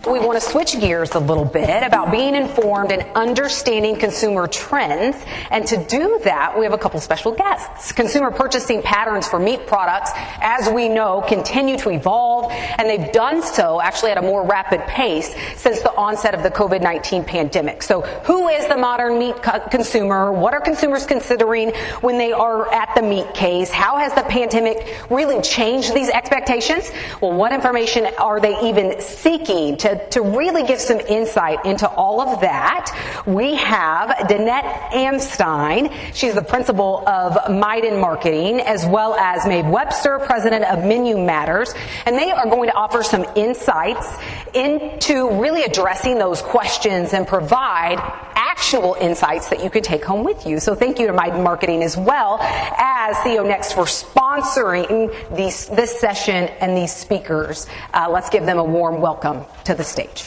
We want to switch gears a little bit about being informed and understanding consumer trends. And to do that, we have a couple special guests. Consumer purchasing patterns for meat products, as we know, continue to evolve, and they've done so actually at a more rapid pace since the onset of the COVID-19 pandemic. So who is the modern meat consumer? What are consumers considering when they are at the meat case? How has the pandemic really changed these expectations? Well, what information are they even seeking? To really give some insight into all of that, we have Danette Amstein. She's the principal of Midan Marketing, as well as Maeve Webster, president of Menu Matters. And they are going to offer some insights into really addressing those questions and provide actual insights that you can take home with you. So thank you to Midan Marketing as well as CEO Next for sponsoring this session and these speakers. Let's give them a warm welcome to the stage.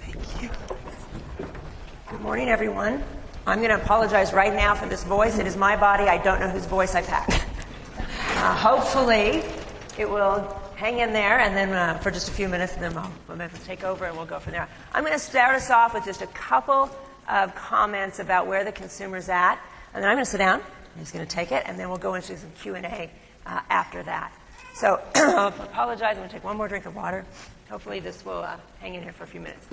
Thank you. Good morning, everyone. I'm going to apologize right now for this voice. It is my body. I don't know whose voice I've had. Hopefully, it will hang in there, and then for just a few minutes, and then we'll take over, and we'll go from there. I'm going to start us off with just a couple of comments about where the consumer's at, and then I'm going to sit down. I'm just going to take it, and then we'll go into some Q&A after that. So I apologize. I'm going to take one more drink of water. Hopefully, this will hang in here for a few minutes.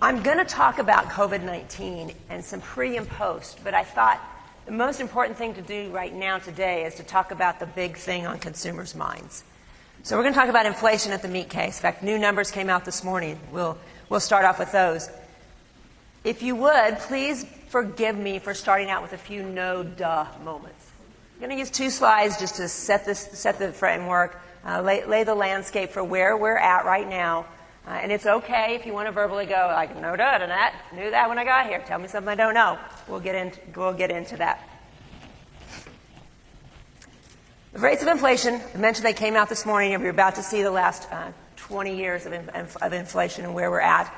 I'm going to talk about COVID-19 and some pre and post, but I thought the most important thing to do right now today is to talk about the big thing on consumers' minds. So we're going to talk about inflation at the meat case. In fact, new numbers came out this morning. We'll start off with those. If you would, please forgive me for starting out with a few no-duh moments. I'm going to use two slides just to set the framework, lay the landscape for where we're at right now. And it's okay if you want to verbally go, like, no duh, Danette, knew that when I got here. Tell me something I don't know. We'll get into that. The rates of inflation, I mentioned they came out this morning, and we're about to see the last 20 years of inflation and where we're at.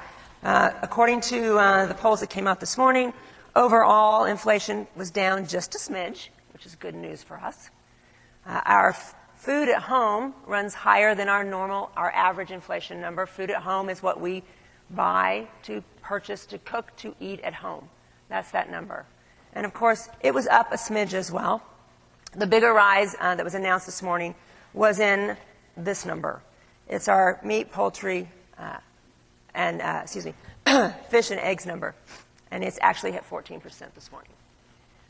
According to the polls that came out this morning, overall inflation was down just a smidge, which is good news for us. Our food at home runs higher than our average inflation number. Food at home is what we buy to purchase, to cook, to eat at home. That's that number. And of course, it was up a smidge as well. The bigger rise that was announced this morning was in this number. It's our meat, poultry, fish and eggs number. And it's actually hit 14% this morning.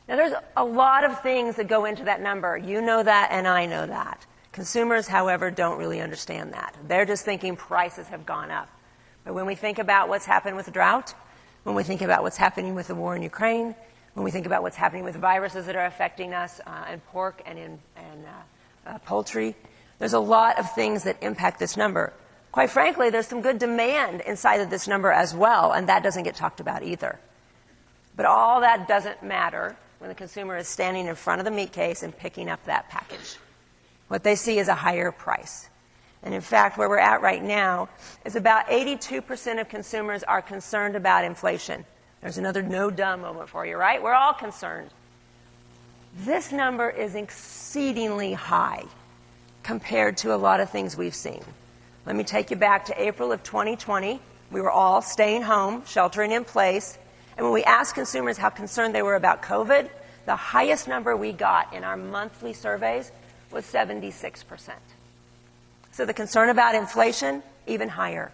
Now, there's a lot of things that go into that number. You know that, and I know that. Consumers, however, don't really understand that. They're just thinking prices have gone up. But when we think about what's happened with the drought, when we think about what's happening with the war in Ukraine, when we think about what's happening with viruses that are affecting us in pork and in poultry, there's a lot of things that impact this number. Quite frankly, there's some good demand inside of this number as well, and that doesn't get talked about either. But all that doesn't matter when the consumer is standing in front of the meat case and picking up that package. What they see is a higher price. And in fact, where we're at right now is about 82% of consumers are concerned about inflation. There's another no-duh moment for you, right? We're all concerned. This number is exceedingly high compared to a lot of things we've seen. Let me take you back to April of 2020. We were all staying home, sheltering in place. And when we asked consumers how concerned they were about COVID, the highest number we got in our monthly surveys was 76%. So the concern about inflation, even higher.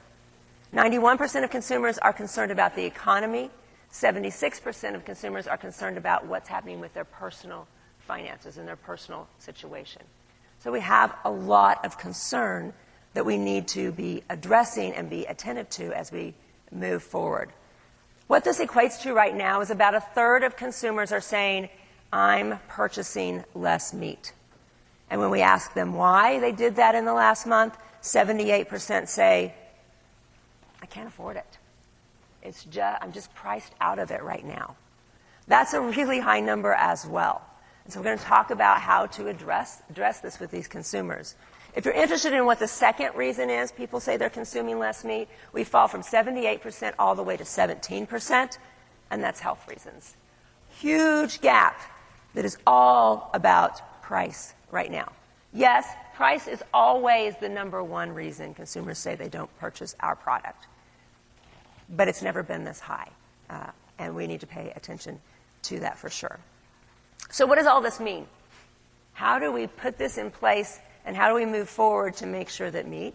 91% of consumers are concerned about the economy. 76% of consumers are concerned about what's happening with their personal finances and their personal situation. So we have a lot of concern that we need to be addressing and be attentive to as we move forward. What this equates to right now is about a third of consumers are saying, I'm purchasing less meat. And when we ask them why they did that in the last month, 78% say, I can't afford it. I'm just priced out of it right now. That's a really high number as well. And so we're going to talk about how to address this with these consumers. If you're interested in what the second reason is, people say they're consuming less meat, we fall from 78% all the way to 17%, and that's health reasons. Huge gap that is all about price right now. Yes, price is always the number one reason consumers say they don't purchase our product. But it's never been this high, and we need to pay attention to that for sure. So what does all this mean? How do we put this in place, and how do we move forward to make sure that meat,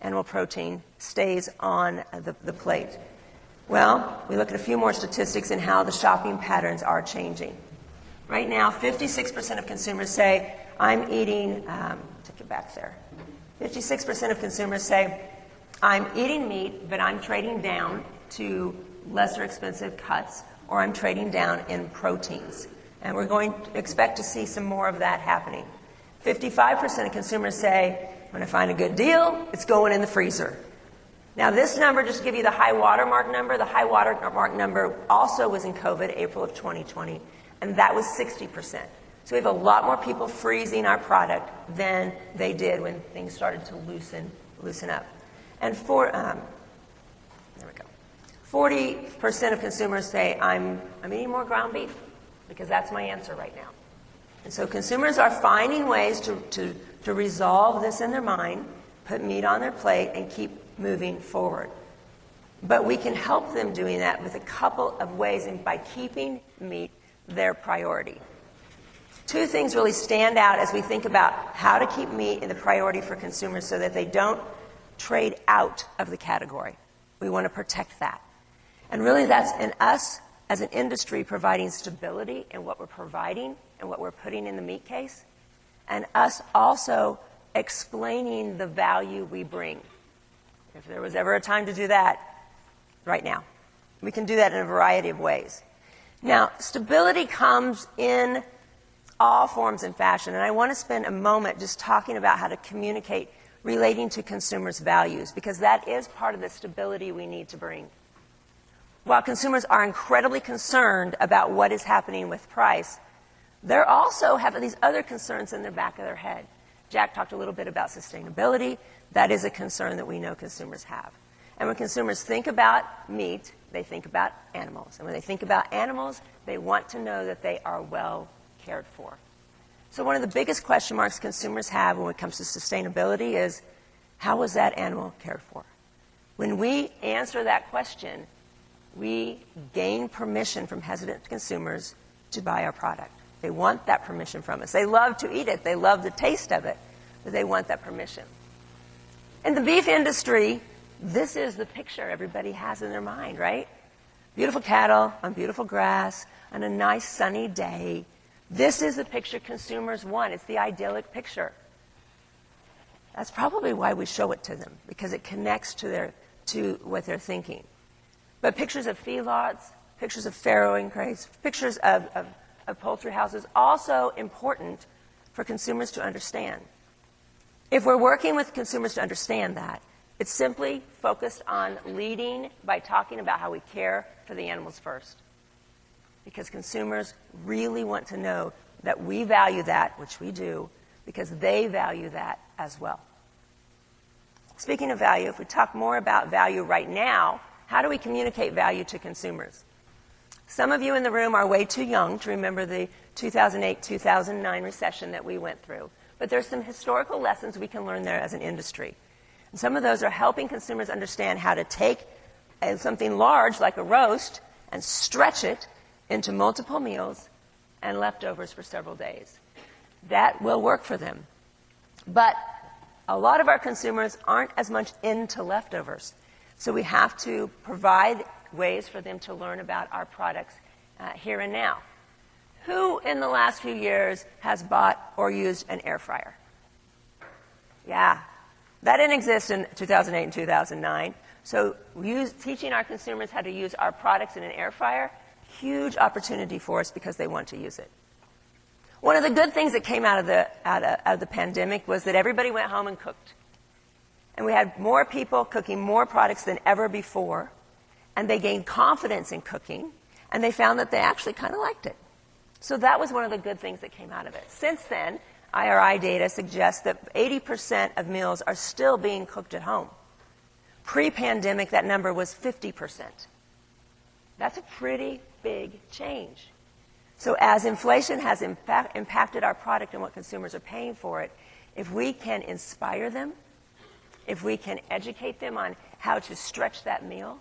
animal protein, stays on the plate? Well, we look at a few more statistics and how the shopping patterns are changing. Right now, 56% of consumers say, I'm eating, take it back there. 56% of consumers say, I'm eating meat, but I'm trading down to lesser expensive cuts, or I'm trading down in proteins. And we're going to expect to see some more of that happening. 55% of consumers say, when I find a good deal, it's going in the freezer. Now, this number, just to give you the high watermark number, the high watermark number also was in COVID, April of 2020, and that was 60%. So we have a lot more people freezing our product than they did when things started to loosen up. And 40% of consumers say, I'm eating more ground beef, because that's my answer right now. And so consumers are finding ways to resolve this in their mind, put meat on their plate, and keep moving forward. But we can help them doing that with a couple of ways, and by keeping meat their priority. Two things really stand out as we think about how to keep meat in the priority for consumers so that they don't trade out of the category. We want to protect that. And really that's in us as an industry providing stability in what we're providing and what we're putting in the meat case, and us also explaining the value we bring. If there was ever a time to do that, right now. We can do that in a variety of ways. Now, stability comes in all forms and fashion, and I want to spend a moment just talking about how to communicate relating to consumers' values, because that is part of the stability we need to bring. While consumers are incredibly concerned about what is happening with price, they also have these other concerns in the back of their head. Jack talked a little bit about sustainability. That is a concern that we know consumers have. And when consumers think about meat, they think about animals. And when they think about animals, they want to know that they are well cared for. So one of the biggest question marks consumers have when it comes to sustainability is, how was that animal cared for? When we answer that question, we gain permission from hesitant consumers to buy our product. They want that permission from us. They love to eat it. They love the taste of it, but they want that permission. In the beef industry, this is the picture everybody has in their mind, right? Beautiful cattle on beautiful grass on a nice sunny day. This is the picture consumers want. It's the idyllic picture. That's probably why we show it to them, because it connects to what they're thinking. But pictures of feedlots, pictures of farrowing crates, pictures of poultry houses, also important for consumers to understand. If we're working with consumers to understand that, it's simply focused on leading by talking about how we care for the animals first. Because consumers really want to know that we value that, which we do, because they value that as well. Speaking of value, if we talk more about value right now, how do we communicate value to consumers? Some of you in the room are way too young to remember the 2008-2009 recession that we went through. But there's some historical lessons we can learn there as an industry. And some of those are helping consumers understand how to take something large like a roast and stretch it into multiple meals and leftovers for several days. That will work for them. But a lot of our consumers aren't as much into leftovers. So we have to provide ways for them to learn about our products here and now. Who in the last few years has bought or used an air fryer? Yeah, that didn't exist in 2008 and 2009. So teaching our consumers how to use our products in an air fryer, huge opportunity for us because they want to use it. One of the good things that came out of the pandemic was that everybody went home and cooked. And we had more people cooking more products than ever before. And they gained confidence in cooking. And they found that they actually kind of liked it. So that was one of the good things that came out of it. Since then, IRI data suggests that 80% of meals are still being cooked at home. Pre-pandemic, that number was 50%. That's a pretty big change. So as inflation has impacted our product and what consumers are paying for it, if we can inspire them, if we can educate them on how to stretch that meal,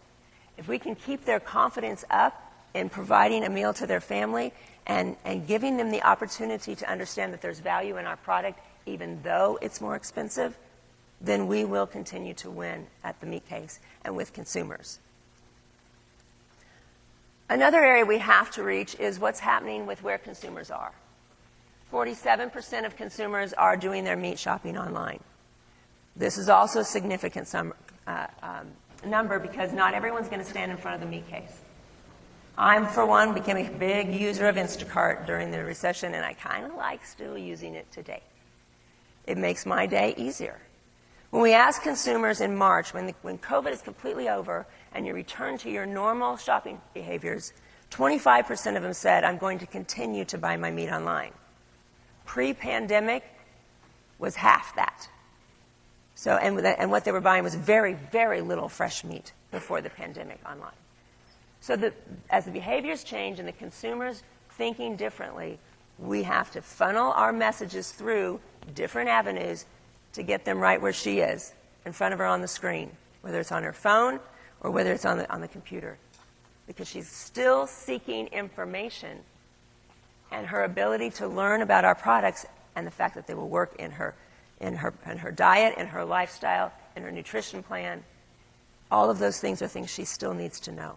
if we can keep their confidence up in providing a meal to their family and giving them the opportunity to understand that there's value in our product even though it's more expensive, then we will continue to win at the meat case and with consumers. Another area we have to reach is what's happening with where consumers are. 47% of consumers are doing their meat shopping online. This is also a significant number because not everyone's going to stand in front of the meat case. I, for one, became a big user of Instacart during the recession, and I kind of like still using it today. It makes my day easier. When we ask consumers in March, when COVID is completely over and you return to your normal shopping behaviors, 25% of them said, I'm going to continue to buy my meat online. Pre-pandemic was half that. So, and what they were buying was very, very little fresh meat before the pandemic online. So as the behaviors change and the consumers thinking differently, we have to funnel our messages through different avenues to get them right where she is, in front of her on the screen, whether it's on her phone or whether it's on the computer. Because she's still seeking information, and her ability to learn about our products and the fact that they will work in her diet, in her lifestyle, in her nutrition plan, all of those things are things she still needs to know.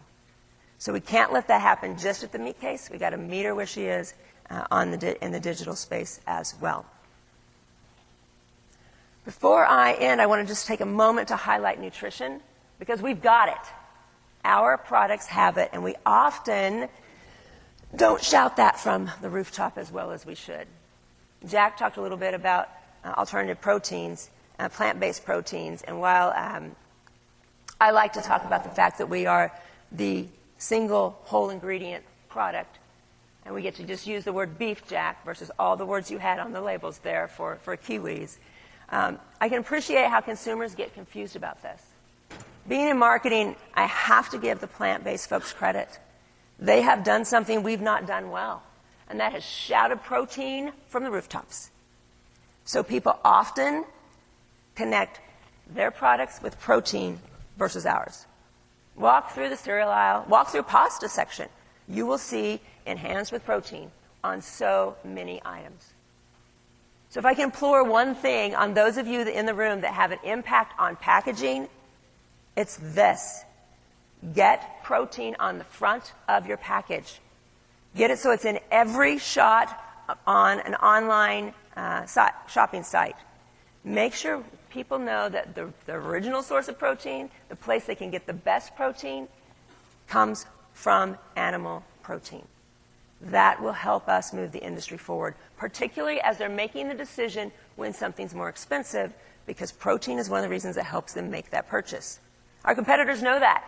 So we can't let that happen just at the meat case. We've got to meet her where she is in the digital space as well. Before I end, I want to just take a moment to highlight nutrition, because we've got it. Our products have it, and we often don't shout that from the rooftop as well as we should. Jack talked a little bit about alternative proteins, plant-based proteins, and while I like to talk about the fact that we are the single whole ingredient product, and we get to just use the word beef, Jack, versus all the words you had on the labels there for kiwis, I can appreciate how consumers get confused about this. Being in marketing, I have to give the plant-based folks credit. They have done something we've not done well, and that has shouted protein from the rooftops. So people often connect their products with protein versus ours. Walk through the cereal aisle, walk through pasta section. You will see enhanced with protein on so many items. So if I can implore one thing on those of you in the room that have an impact on packaging, it's this. Get protein on the front of your package. Get it so it's in every shot on an online shopping site. Make sure people know that the original source of protein, the place they can get the best protein, comes from animal protein. That will help us move the industry forward, particularly as they're making the decision when something's more expensive, because protein is one of the reasons that helps them make that purchase. Our competitors know that.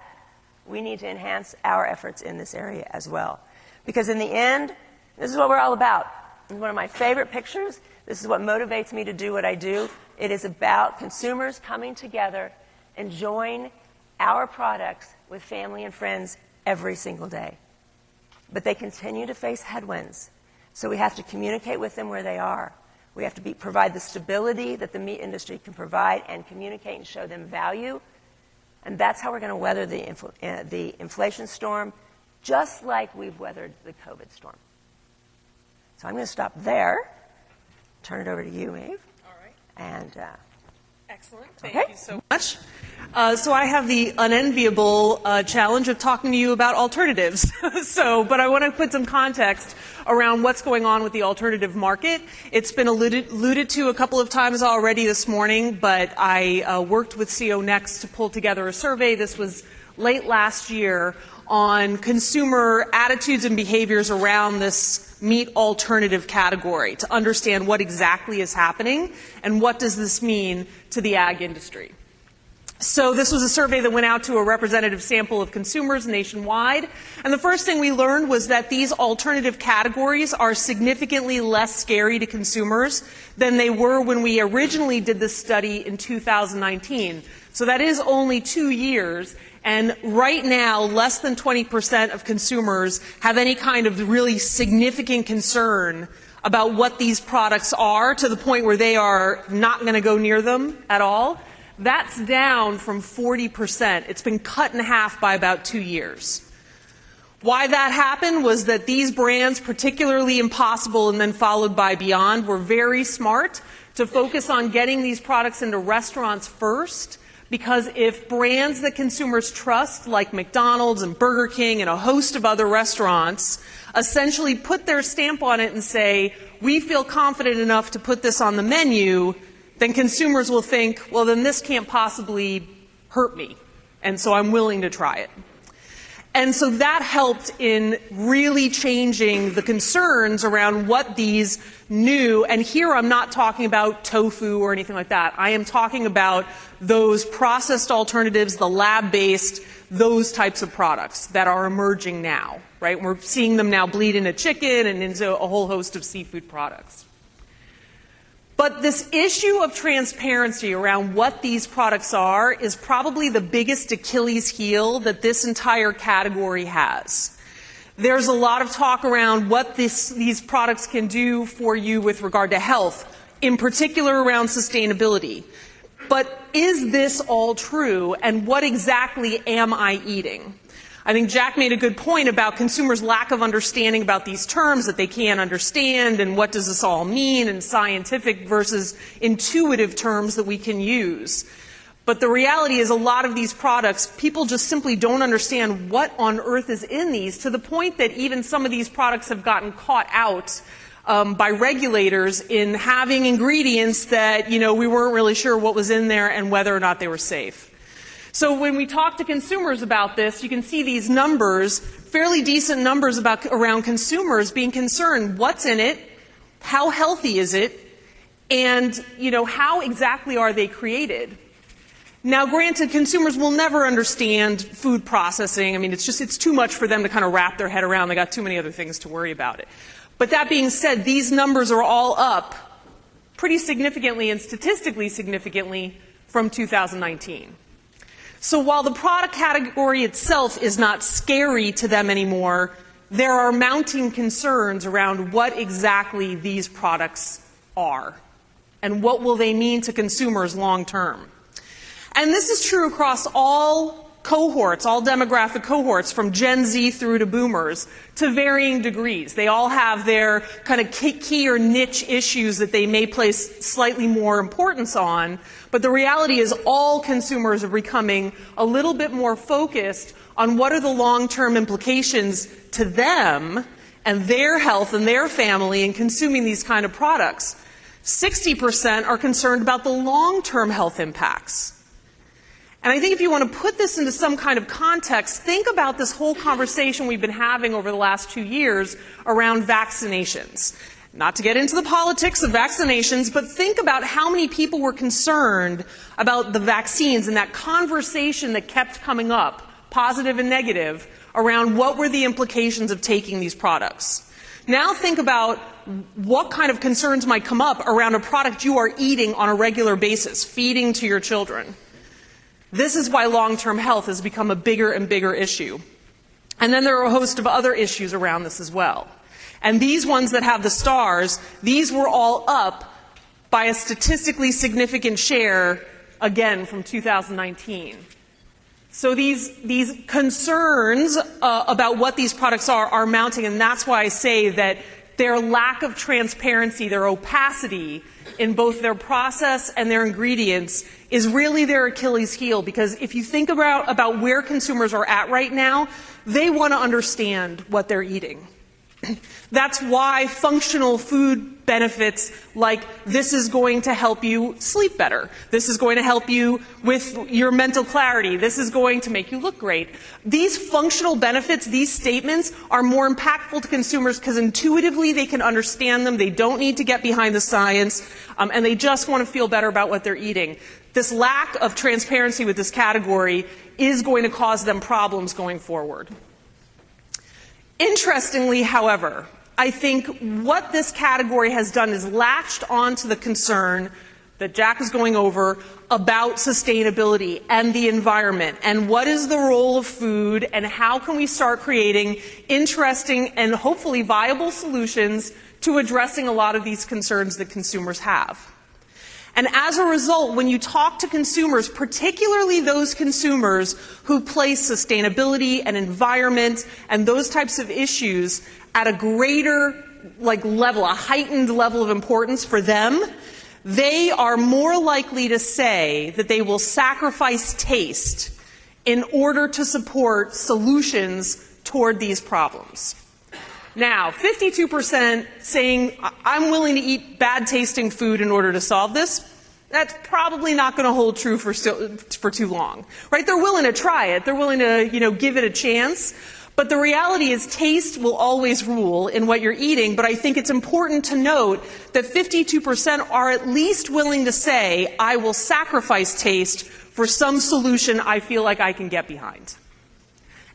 We need to enhance our efforts in this area as well. Because in the end, this is what we're all about. It's one of my favorite pictures. This is what motivates me to do what I do. It is about consumers coming together, enjoying our products with family and friends every single day. But they continue to face headwinds. So we have to communicate with them where they are. We have to provide the stability that the meat industry can provide and communicate and show them value. And that's how we're going to weather the inflation storm, just like we've weathered the COVID storm. So I'm going to stop there. Turn it over to you, Maeve. All right. And excellent. Thank you so much. So I have the unenviable challenge of talking to you about alternatives. But I want to put some context around what's going on with the alternative market. It's been alluded to a couple of times already this morning, but I worked with CO Next to pull together a survey. This was late last year on consumer attitudes and behaviors around this meat alternative category to understand what exactly is happening and what does this mean to the ag industry. So this was a survey that went out to a representative sample of consumers nationwide. And the first thing we learned was that these alternative categories are significantly less scary to consumers than they were when we originally did this study in 2019. So that is only 2 years. And right now, less than 20% of consumers have any kind of really significant concern about what these products are, to the point where they are not going to go near them at all. That's down from 40%. It's been cut in half by about 2 years. Why that happened was that these brands, particularly Impossible and then followed by Beyond, were very smart to focus on getting these products into restaurants first, because if brands that consumers trust, like McDonald's and Burger King and a host of other restaurants, essentially put their stamp on it and say, we feel confident enough to put this on the menu, then consumers will think, well, then this can't possibly hurt me, and so I'm willing to try it. And so that helped in really changing the concerns around what these new, and here I'm not talking about tofu or anything like that. I am talking about those processed alternatives, the lab-based, those types of products that are emerging now, right? We're seeing them now bleed into chicken and into a whole host of seafood products. But this issue of transparency around what these products are is probably the biggest Achilles heel that this entire category has. There's a lot of talk around what these products can do for you with regard to health, in particular around sustainability. But is this all true, and what exactly am I eating? I think Jack made a good point about consumers' lack of understanding about these terms that they can't understand, and what does this all mean, and scientific versus intuitive terms that we can use. But the reality is a lot of these products, people just simply don't understand what on earth is in these, to the point that even some of these products have gotten caught out by regulators in having ingredients that, we weren't really sure what was in there and whether or not they were safe. So when we talk to consumers about this, you can see these numbers, fairly decent numbers around consumers being concerned. What's in it? How healthy is it? And, how exactly are they created? Now, granted, consumers will never understand food processing. I mean, it's too much for them to kind of wrap their head around. They got too many other things to worry about it. But that being said, these numbers are all up pretty significantly and statistically significantly from 2019. So while the product category itself is not scary to them anymore, there are mounting concerns around what exactly these products are and what will they mean to consumers long term. And this is true across all cohorts, all demographic cohorts, from Gen Z through to boomers, to varying degrees. They all have their kind of key or niche issues that they may place slightly more importance on, but the reality is all consumers are becoming a little bit more focused on what are the long-term implications to them and their health and their family in consuming these kind of products. 60% are concerned about the long-term health impacts. And I think if you want to put this into some kind of context, think about this whole conversation we've been having over the last 2 years around vaccinations. Not to get into the politics of vaccinations, but think about how many people were concerned about the vaccines and that conversation that kept coming up, positive and negative, around what were the implications of taking these products. Now think about what kind of concerns might come up around a product you are eating on a regular basis, feeding to your children. This is why long-term health has become a bigger and bigger issue. And then there are a host of other issues around this as well. And these ones that have the stars, these were all up by a statistically significant share, again, from 2019. So these concerns about what these products are mounting, and that's why I say that their lack of transparency, their opacity in both their process and their ingredients is really their Achilles heel, because if you think about where consumers are at right now, they want to understand what they're eating. That's why functional food benefits like this is going to help you sleep better. This is going to help you with your mental clarity. This is going to make you look great. These functional benefits, these statements are more impactful to consumers because intuitively they can understand them. They don't need to get behind the science, and they just want to feel better about what they're eating. This lack of transparency with this category is going to cause them problems going forward. Interestingly, however, I think what this category has done is latched onto the concern that Jack was going over about sustainability and the environment and what is the role of food and how can we start creating interesting and hopefully viable solutions to addressing a lot of these concerns that consumers have. And as a result, when you talk to consumers, particularly those consumers who place sustainability and environment and those types of issues at a greater level, a heightened level of importance for them, they are more likely to say that they will sacrifice taste in order to support solutions toward these problems. Now, 52% saying, I'm willing to eat bad tasting food in order to solve this, that's probably not going to hold true for too long, right? They're willing to try it. They're willing to, give it a chance. But the reality is taste will always rule in what you're eating, but I think it's important to note that 52% are at least willing to say, I will sacrifice taste for some solution I feel like I can get behind.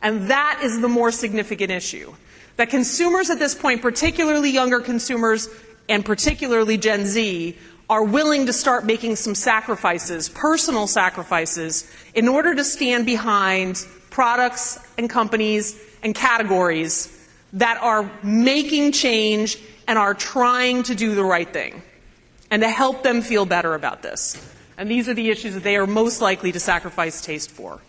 And that is the more significant issue. That consumers at this point, particularly younger consumers and particularly Gen Z, are willing to start making some sacrifices, personal sacrifices, in order to stand behind products and companies and categories that are making change and are trying to do the right thing, and to help them feel better about this. And these are the issues that they are most likely to sacrifice taste for.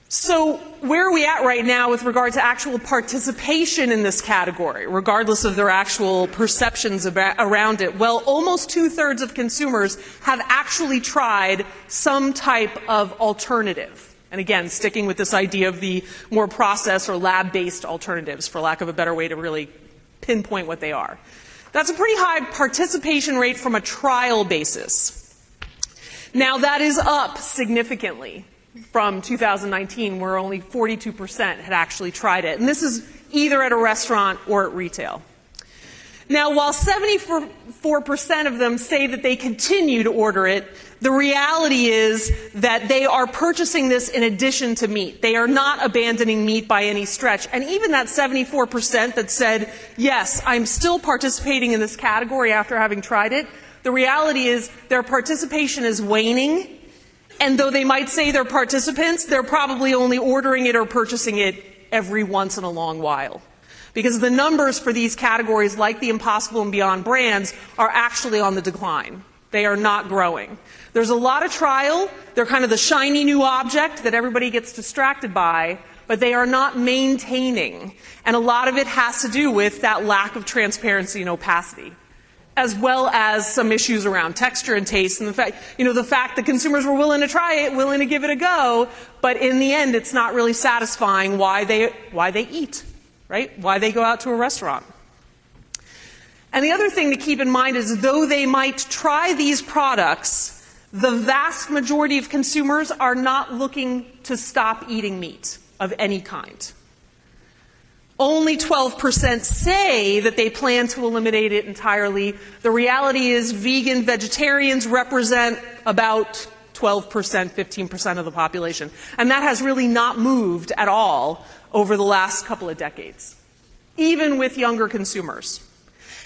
So where are we at right now with regard to actual participation in this category, regardless of their actual perceptions around it? Well, almost 2/3 of consumers have actually tried some type of alternative. And again, sticking with this idea of the more process or lab-based alternatives, for lack of a better way to really pinpoint what they are. That's a pretty high participation rate from a trial basis. Now, that is up significantly from 2019, where only 42% had actually tried it. And this is either at a restaurant or at retail. Now, while 74% of them say that they continue to order it, the reality is that they are purchasing this in addition to meat. They are not abandoning meat by any stretch. And even that 74% that said, yes, I'm still participating in this category after having tried it, the reality is their participation is waning. And though they might say they're participants, they're probably only ordering it or purchasing it every once in a long while. Because the numbers for these categories, like the Impossible and Beyond brands, are actually on the decline. They are not growing. There's a lot of trial. They're kind of the shiny new object that everybody gets distracted by, but they are not maintaining. And a lot of it has to do with that lack of transparency and opacity, as well as some issues around texture and taste, and the fact that consumers were willing to try it, willing to give it a go, but in the end, it's not really satisfying why they eat, right? Why they go out to a restaurant. And the other thing to keep in mind is, though they might try these products, the vast majority of consumers are not looking to stop eating meat of any kind. Only 12% say that they plan to eliminate it entirely. The reality is vegan vegetarians represent about 12%, 15% of the population. And that has really not moved at all over the last couple of decades, even with younger consumers.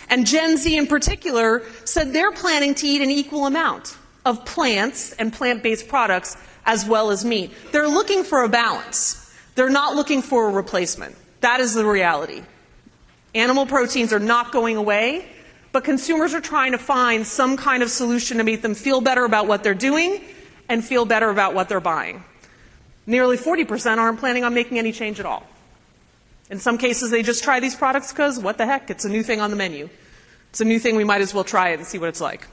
And Gen Z in particular said they're planning to eat an equal amount of plants and plant-based products as well as meat. They're looking for a balance. They're not looking for a replacement. That is the reality. Animal proteins are not going away, but consumers are trying to find some kind of solution to make them feel better about what they're doing and feel better about what they're buying. Nearly 40% aren't planning on making any change at all. In some cases, they just try these products because, what the heck, it's a new thing on the menu. It's a new thing, we might as well try it and see what it's like.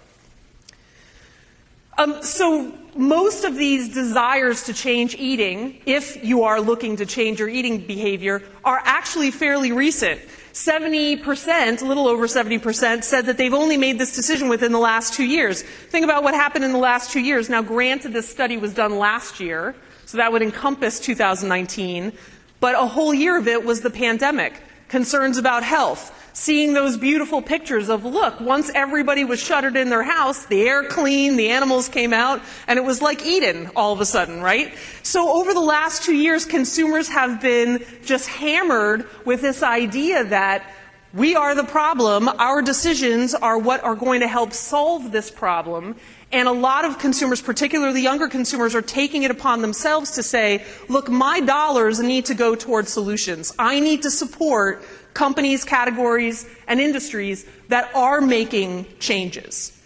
So most of these desires to change eating, if you are looking to change your eating behavior, are actually fairly recent. 70%, a little over 70%, said that they've only made this decision within the last 2 years. Think about what happened in the last 2 years. Now, granted, this study was done last year, so that would encompass 2019, but a whole year of it was the pandemic. Concerns about health, seeing those beautiful pictures of, look, once everybody was shuttered in their house, the air cleaned, the animals came out, and it was like Eden all of a sudden, right? So over the last 2 years, consumers have been just hammered with this idea that we are the problem, our decisions are what are going to help solve this problem, and a lot of consumers, particularly younger consumers, are taking it upon themselves to say, look, my dollars need to go towards solutions. I need to support companies, categories, and industries that are making changes.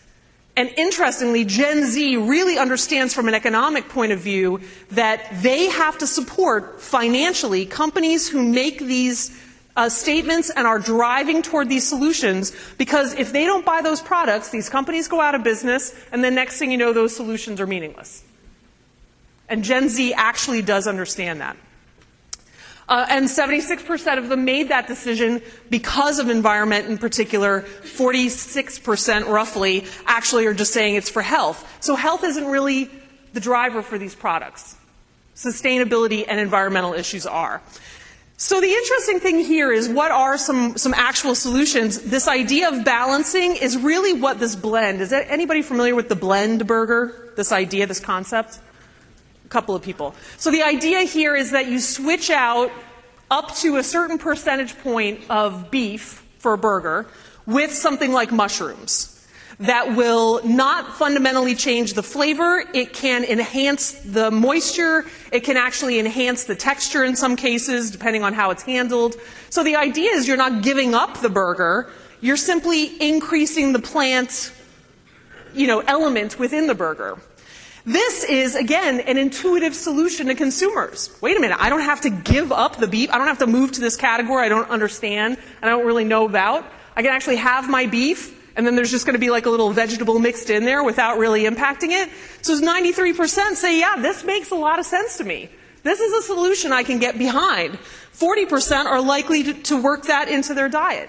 And interestingly, Gen Z really understands from an economic point of view that they have to support financially companies who make these statements and are driving toward these solutions, because if they don't buy those products, these companies go out of business, and then next thing you know, those solutions are meaningless. And Gen Z actually does understand that. And 76% of them made that decision because of environment in particular. 46% roughly actually are just saying it's for health. So health isn't really the driver for these products. Sustainability and environmental issues are. So the interesting thing here is, what are some actual solutions? This idea of balancing is really what this blend, is anybody familiar with the blend burger? This idea, this concept? A couple of people. So the idea here is that you switch out up to a certain percentage point of beef for a burger with something like mushrooms. That will not fundamentally change the flavor. It can enhance the moisture. It can actually enhance the texture in some cases, depending on how it's handled. So the idea is you're not giving up the burger. You're simply increasing the plant, element within the burger. This is, again, an intuitive solution to consumers. Wait a minute, I don't have to give up the beef. I don't have to move to this category I don't understand and I don't really know about. I can actually have my beef, and then there's just going to be like a little vegetable mixed in there without really impacting it. So 93% say, yeah, this makes a lot of sense to me. This is a solution I can get behind. 40% are likely to work that into their diet.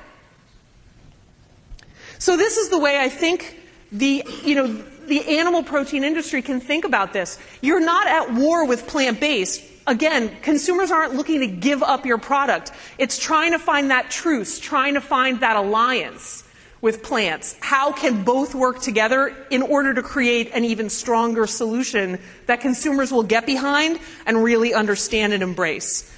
So this is the way I think the animal protein industry can think about this. You're not at war with plant-based. Again, consumers aren't looking to give up your product. It's trying to find that truce, trying to find that alliance with plants. How can both work together in order to create an even stronger solution that consumers will get behind and really understand and embrace?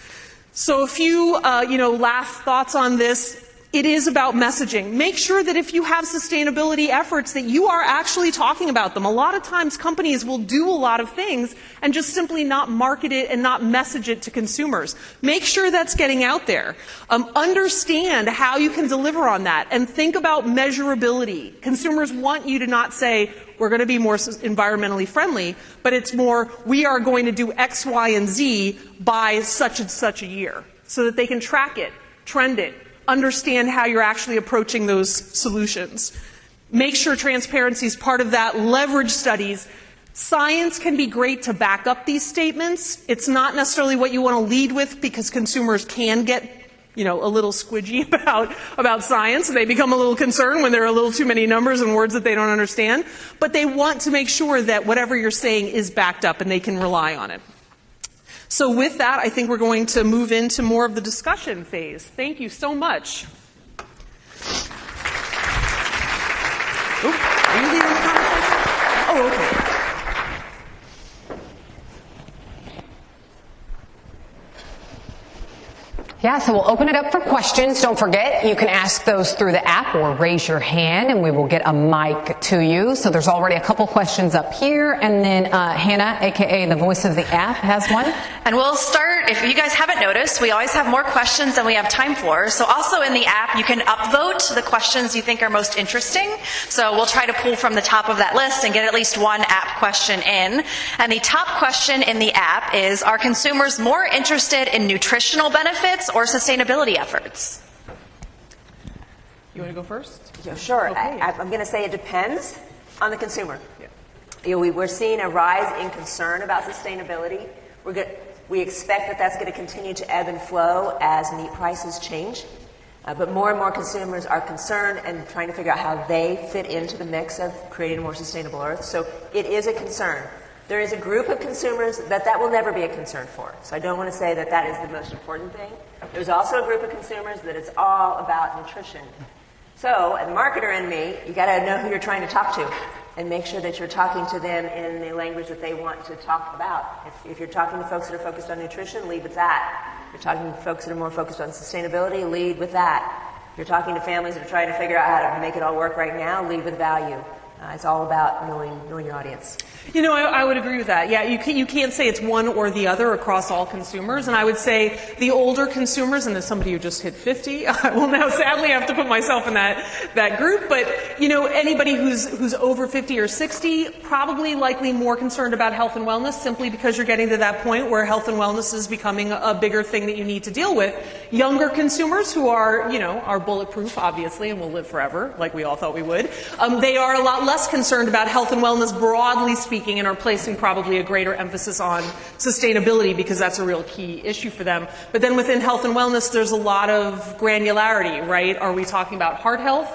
So a few, last thoughts on this. It is about messaging. Make sure that if you have sustainability efforts that you are actually talking about them. A lot of times companies will do a lot of things and just simply not market it and not message it to consumers. Make sure that's getting out there. Understand how you can deliver on that, and think about measurability. Consumers want you to not say, we're going to be more environmentally friendly, but it's more, we are going to do X, Y, and Z by such and such a year, so that they can track it, trend it, understand how you're actually approaching those solutions. Make sure transparency is part of that. Leverage studies. Science can be great to back up these statements. It's not necessarily what you want to lead with, because consumers can get, a little squidgy about science. They become a little concerned when there are a little too many numbers and words that they don't understand. But they want to make sure that whatever you're saying is backed up and they can rely on it. So with that, I think we're going to move into more of the discussion phase. Thank you so much. Are you leading the conversation? Oh, okay. Yeah, so we'll open it up for questions. Don't forget, you can ask those through the app or raise your hand and we will get a mic to you. So there's already a couple questions up here, and then Hannah, aka the voice of the app, has one. And we'll start, if you guys haven't noticed, we always have more questions than we have time for. So also in the app, you can upvote the questions you think are most interesting. So we'll try to pull from the top of that list and get at least one app question in. And the top question in the app is, are consumers more interested in nutritional benefits or sustainability efforts? You want to go first? Yeah, sure. Okay. I'm going to say it depends on the consumer. Yeah. We're seeing a rise in concern about sustainability. We expect that that's going to continue to ebb and flow as meat prices change. But more and more consumers are concerned and trying to figure out how they fit into the mix of creating a more sustainable earth. So it is a concern. There is a group of consumers that will never be a concern for. So I don't want to say that that is the most important thing. There's also a group of consumers that it's all about nutrition. So, as a marketer in me, you got to know who you're trying to talk to and make sure that you're talking to them in the language that they want to talk about. If you're talking to folks that are focused on nutrition, lead with that. If you're talking to folks that are more focused on sustainability, lead with that. If you're talking to families that are trying to figure out how to make it all work right now, lead with value. It's all about knowing your audience. I would agree with that. Yeah, you can't say it's one or the other across all consumers. And I would say the older consumers, and as somebody who just hit 50, I will now sadly have to put myself in that group. But, anybody who's over 50 or 60, probably likely more concerned about health and wellness, simply because you're getting to that point where health and wellness is becoming a bigger thing that you need to deal with. Younger consumers who are bulletproof, obviously, and will live forever, like we all thought we would, they are a lot less concerned about health and wellness, broadly speaking, and are placing probably a greater emphasis on sustainability because that's a real key issue for them. But then within health and wellness, there's a lot of granularity, right? Are we talking about heart health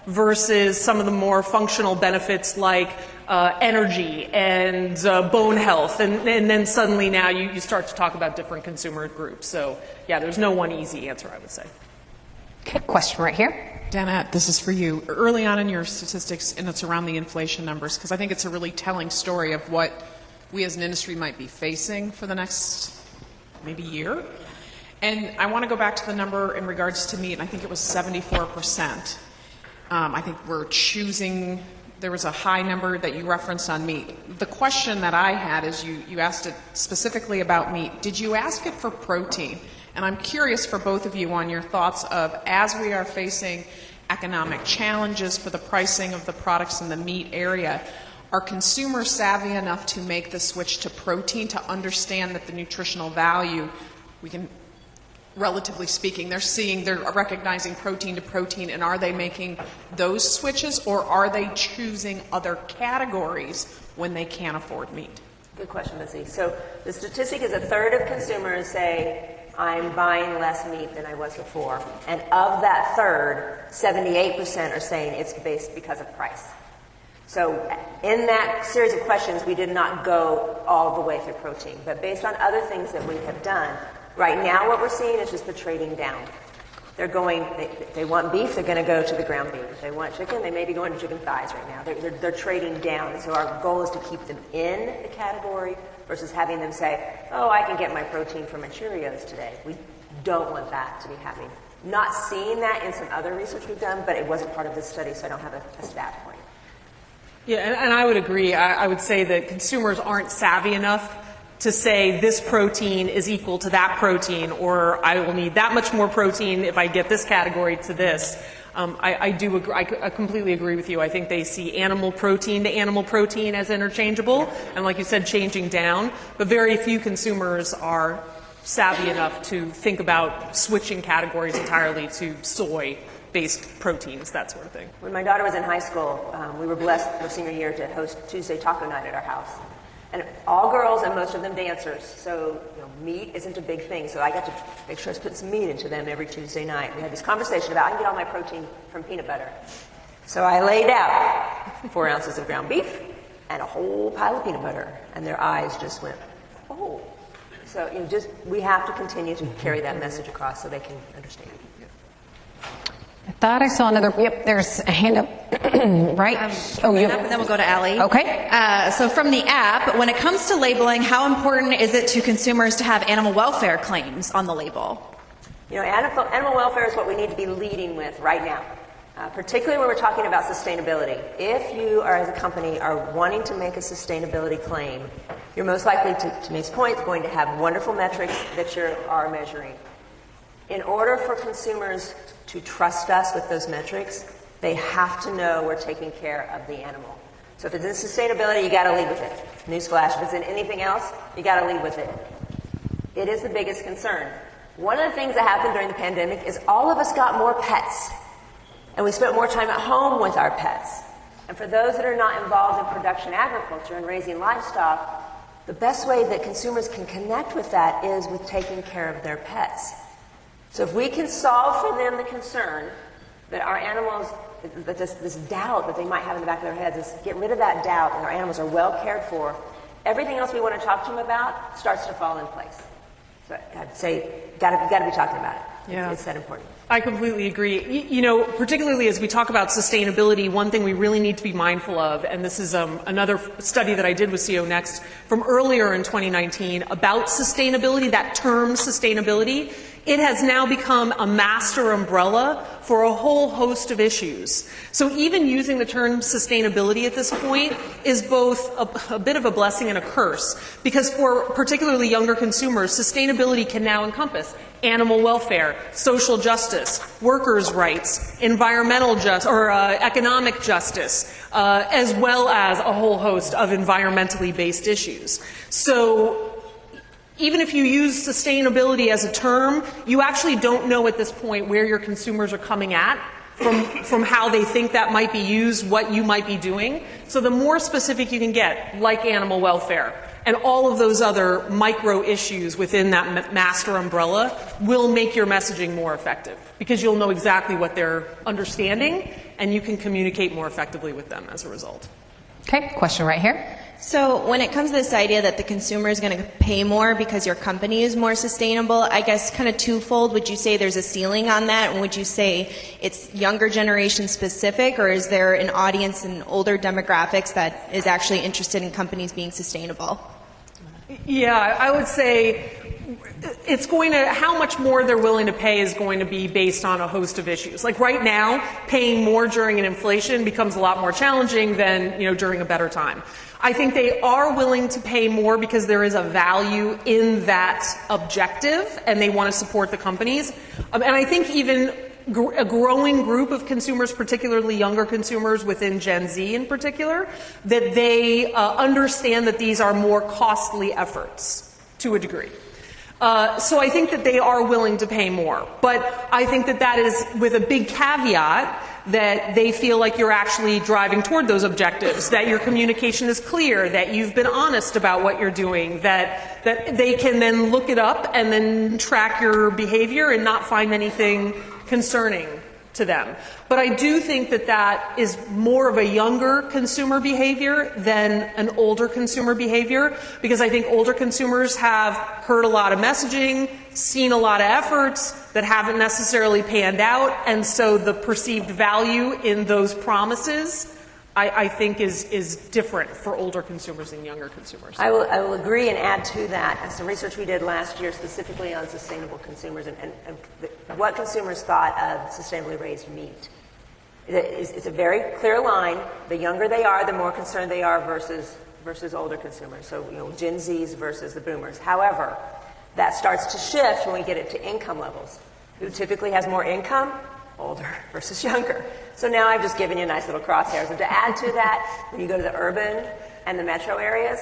versus some of the more functional benefits like energy and bone health? And then suddenly now you start to talk about different consumer groups. So, yeah, there's no one easy answer, I would say. Okay, question right here. Danette, this is for you. Early on in your statistics, and it's around the inflation numbers, because I think it's a really telling story of what we as an industry might be facing for the next maybe year. And I want to go back to the number in regards to meat, and I think it was 74%. I think there was a high number that you referenced on meat. The question that I had is you asked it specifically about meat. Did you ask it for protein? And I'm curious for both of you on your thoughts of, as we are facing economic challenges for the pricing of the products in the meat area, are consumers savvy enough to make the switch to protein, to understand that the nutritional value, relatively speaking, they're recognizing protein to protein, and are they making those switches, or are they choosing other categories when they can't afford meat? Good question, Lizzie. So the statistic is a third of consumers say, I'm buying less meat than I was before. And of that third, 78% are saying it's based because of price. So in that series of questions, we did not go all the way through protein. But based on other things that we have done, right now what we're seeing is just the trading down. If they want beef, they're going to go to the ground beef. If they want chicken, they may be going to chicken thighs right now. They're trading down. And so our goal is to keep them in the category versus having them say, oh, I can get my protein from my Cheerios today. We don't want that to be happening. Not seeing that in some other research we've done, but it wasn't part of this study, so I don't have a stat for you. Yeah, and I would agree. I would say that consumers aren't savvy enough to say this protein is equal to that protein, or I will need that much more protein if I get this category to this. I do agree. I completely agree with you. I think they see animal protein to animal protein as interchangeable, and like you said, changing down. But very few consumers are savvy enough to think about switching categories entirely to soy-based proteins, that sort of thing. When my daughter was in high school, we were blessed her senior year to host Tuesday taco night at our house. And all girls, and most of them dancers, so meat isn't a big thing. So I got to make sure I was putting some meat into them every Tuesday night. We had this conversation about, I can get all my protein from peanut butter. So I laid out 4 ounces of ground beef and a whole pile of peanut butter. And their eyes just went, oh. So we have to continue to carry that message across so they can understand. I thought I saw another. Yep, there's a hand up. Right? And then we'll go to Allie. Okay. So from the app, when it comes to labeling, how important is it to consumers to have animal welfare claims on the label? Animal welfare is what we need to be leading with right now, particularly when we're talking about sustainability. If you are, as a company, are wanting to make a sustainability claim, you're most likely, to Maeve's point, going to have wonderful metrics that you are measuring. In order for consumers to trust us with those metrics, they have to know we're taking care of the animal. So if it's in sustainability, you got to lead with it. Newsflash, if it's in anything else, you got to lead with it. It is the biggest concern. One of the things that happened during the pandemic is all of us got more pets. And we spent more time at home with our pets. And for those that are not involved in production agriculture and raising livestock, the best way that consumers can connect with that is with taking care of their pets. So if we can solve for them the concern that our animals, that this doubt that they might have in the back of their heads, is get rid of that doubt and our animals are well cared for, everything else we want to talk to them about starts to fall in place. So I'd say, gotta be talking about it. Yeah. It's that important. I completely agree. You know, particularly as we talk about sustainability, one thing we really need to be mindful of, and this is another study that I did with CO Next from earlier in 2019 about sustainability, that term sustainability, it has now become a master umbrella for a whole host of issues. So even using the term sustainability at this point is both a bit of a blessing and a curse, because for particularly younger consumers, sustainability can now encompass animal welfare, social justice, workers' rights, environmental economic justice, as well as a whole host of environmentally based issues. So even if you use sustainability as a term, you actually don't know at this point where your consumers are coming at from how they think that might be used, what you might be doing. So the more specific you can get, like animal welfare, and all of those other micro issues within that master umbrella will make your messaging more effective, because you'll know exactly what they're understanding and you can communicate more effectively with them as a result. Okay, question right here. So when it comes to this idea that the consumer is going to pay more because your company is more sustainable, I guess kind of twofold. Would you say there's a ceiling on that? And would you say it's younger generation specific, or is there an audience in older demographics that is actually interested in companies being sustainable? Yeah, I would say it's going to, how much more they're willing to pay is going to be based on a host of issues. Like right now, paying more during an inflation becomes a lot more challenging than, during a better time. I think they are willing to pay more because there is a value in that objective and they want to support the companies. And I think even a growing group of consumers, particularly younger consumers within Gen Z in particular, that they understand that these are more costly efforts to a degree. So I think that they are willing to pay more. But I think that that is with a big caveat that they feel like you're actually driving toward those objectives, that your communication is clear, that you've been honest about what you're doing, that they can then look it up and then track your behavior and not find anything concerning to them. But I do think that that is more of a younger consumer behavior than an older consumer behavior, because I think older consumers have heard a lot of messaging, seen a lot of efforts that haven't necessarily panned out, and so the perceived value in those promises I think is different for older consumers than younger consumers. I will agree and add to that some research we did last year specifically on sustainable consumers and what consumers thought of sustainably raised meat. It's a very clear line. The younger they are, the more concerned they are versus older consumers. So, Gen Zs versus the boomers. However, that starts to shift when we get into income levels. Who typically has more income? Older versus younger. So now I've just given you a nice little crosshairs. And to add to that, when you go to the urban and the metro areas,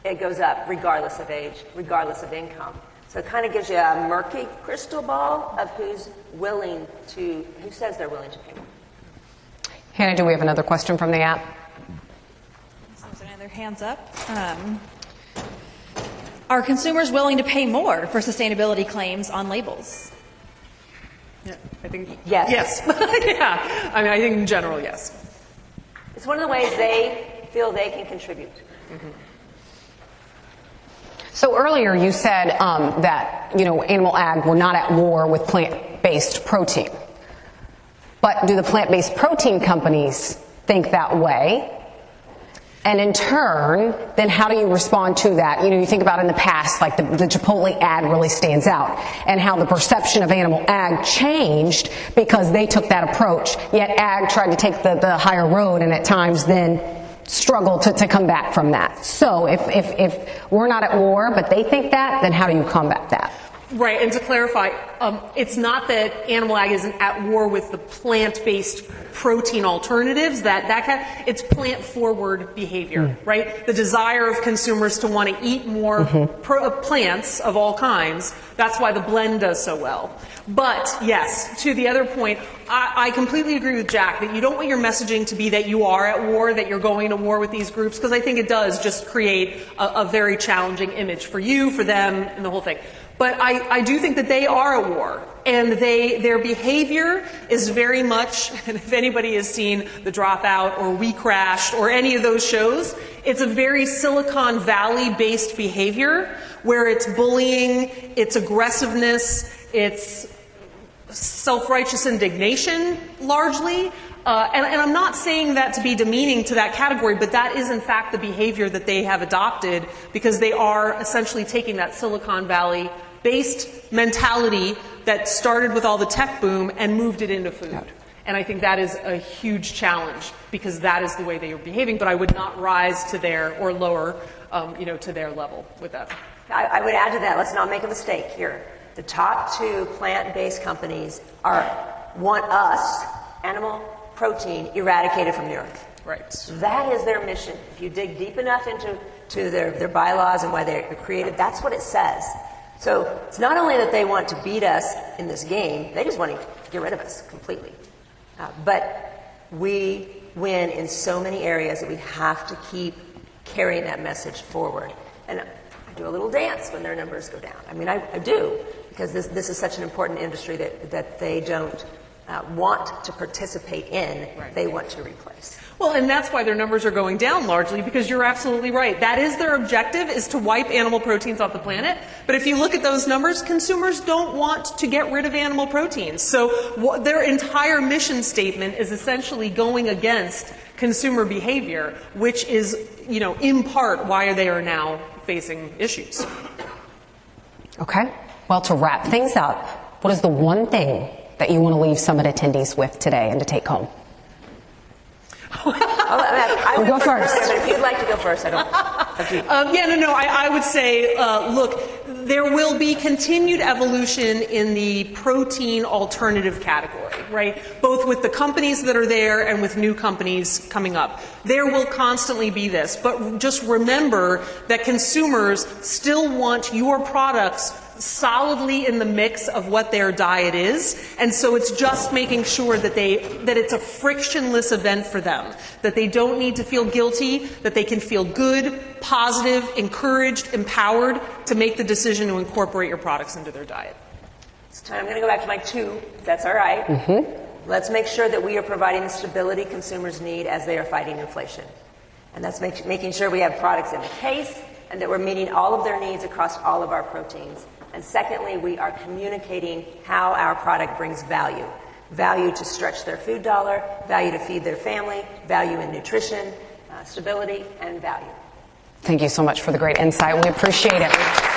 it goes up regardless of age, regardless of income. So it kind of gives you a murky crystal ball of who says they're willing to pay more. Hannah, do we have another question from the app? There's another hands up. Are consumers willing to pay more for sustainability claims on labels? Yeah, I think yes. Yes. Yeah. I mean, I think in general, yes. It's one of the ways they feel they can contribute. Mm-hmm. So earlier you said that, animal ag, we're not at war with plant-based protein. But do the plant-based protein companies think that way? And in turn, then how do you respond to that? You think about in the past, like the Chipotle ad really stands out, and how the perception of animal ag changed because they took that approach, yet ag tried to take the higher road and at times then struggled to come back from that. So if we're not at war, but they think that, then how do you combat that? Right, and to clarify, it's not that Animal Ag isn't at war with the plant-based protein alternatives. It's plant-forward behavior, right? The desire of consumers to want to eat more plants of all kinds. That's why the blend does so well. But yes, to the other point, I completely agree with Jack that you don't want your messaging to be that you are at war, that you're going to war with these groups, because I think it does just create a very challenging image for you, for them, and the whole thing. But I do think that they are at war, and their behavior is very much, and if anybody has seen The Dropout or We Crashed or any of those shows, it's a very Silicon Valley-based behavior where it's bullying, it's aggressiveness, it's self-righteous indignation, largely. And I'm not saying that to be demeaning to that category, but that is in fact the behavior that they have adopted because they are essentially taking that Silicon Valley-based mentality that started with all the tech boom and moved it into food. And I think that is a huge challenge because that is the way they are behaving, but I would not rise to their, or lower, to their level with that. I would add to that, let's not make a mistake here. The top 2 plant-based companies want us, animal protein, eradicated from the earth. Right. That is their mission. If you dig deep enough into their bylaws and why they're created, that's what it says. So it's not only that they want to beat us in this game, they just want to get rid of us completely. But we win in so many areas that we have to keep carrying that message forward. And I do a little dance when their numbers go down. I mean, I do, because this is such an important industry that they don't want to participate in, right. They want to replace. Well, and that's why their numbers are going down largely, because you're absolutely right. That is their objective, is to wipe animal proteins off the planet. But if you look at those numbers, consumers don't want to get rid of animal proteins. So their entire mission statement is essentially going against consumer behavior, which is, in part why they are now facing issues. Okay. Well, to wrap things up, what is the one thing that you want to leave Summit attendees with today and to take home? I would go first. But if you'd like to go first, I don't. I would say, look, there will be continued evolution in the protein alternative category, right? Both with the companies that are there and with new companies coming up. There will constantly be this, but just remember that consumers still want your products solidly in the mix of what their diet is, and so it's just making sure that it's a frictionless event for them, that they don't need to feel guilty, that they can feel good, positive, encouraged, empowered to make the decision to incorporate your products into their diet. It's time. I'm going to go back to my 2, if that's all right. Mm-hmm. Let's make sure that we are providing the stability consumers need as they are fighting inflation. And that's making sure we have products in the case and that we're meeting all of their needs across all of our proteins. And secondly, we are communicating how our product brings value. Value to stretch their food dollar, value to feed their family, value in nutrition, stability, and value. Thank you so much for the great insight. We appreciate it.